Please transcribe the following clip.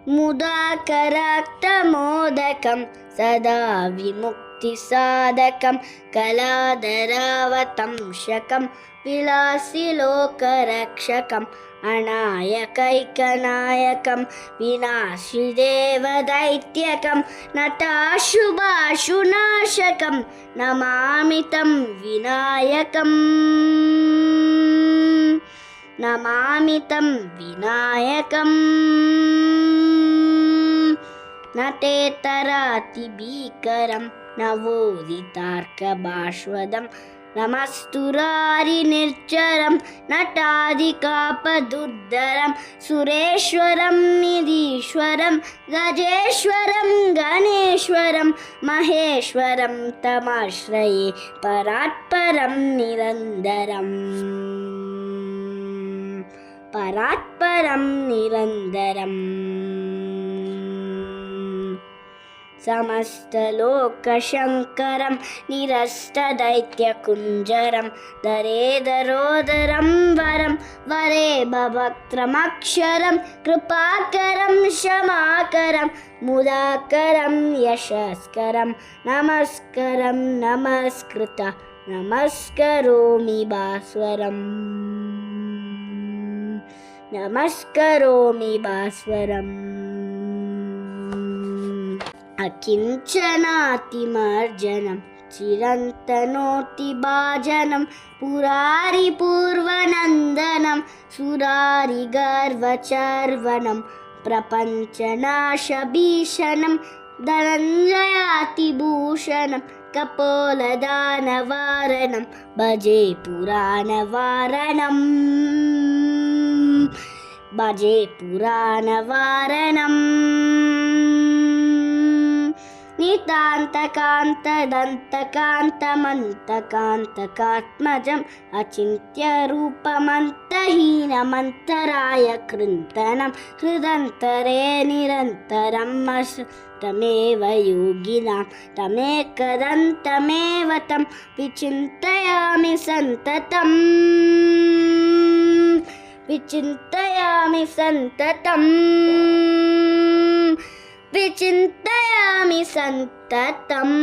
मुदाकराक्तमोदकं सदा विमुक्तिसाधकं कलाधरावतंशकं विलासिलोकरक्षकम् अनायकैकनायकं विनाशिदेवदैत्यकं नटाशुभाशुनाशकं नमामि तं विनायकम् नमामि तं विनायकम् न ते तरातिभीकरं नवोदितार्कभास्वदं नमस्तुरारिनिर्जरं नटादिकापदुर्धरं सुरेश्वरं निधीश्वरं गजेश्वरं गणेश्वरं महेश्वरं तमाश्रये परात्परं निरन्तरम् परात्परं निरन्तरम् समस्तलोकशङ्करं निरस्तदैत्यकुञ्जरं दरेदरोदरं वरं वरे भवक्त्रमक्षरं कृपाकरं क्षमाकरं मुदाकरं यशस्करं नमस्करं नमस्कृत नमस्करोमि भास्वरम् नमस्करोमि भास्वरम् अकिञ्चनातिमर्जनं चिरन्तनोतिभाजनं पुरारिपूर्वनन्दनं सुरारिगर्वचर्वनं प्रपञ्चनाशभीषणं धनञ्जयातिभूषणं कपोलदानवारणं भजे पुराणवारणम् भजे पुराणवारणम् नितान्तकान्तदन्तकान्तमन्तकान्तकात्मजम् अचिन्त्यरूपमन्तहीनमन्तराय कृन्तनं हृदन्तरे निरन्तरम् अष्टमेव योगिनां तमेकदन्तमेव तं विचिन्तयामि सन्ततम् विचिन्तयामि सन्ततम् विचिन्तयामि सन्ततम्।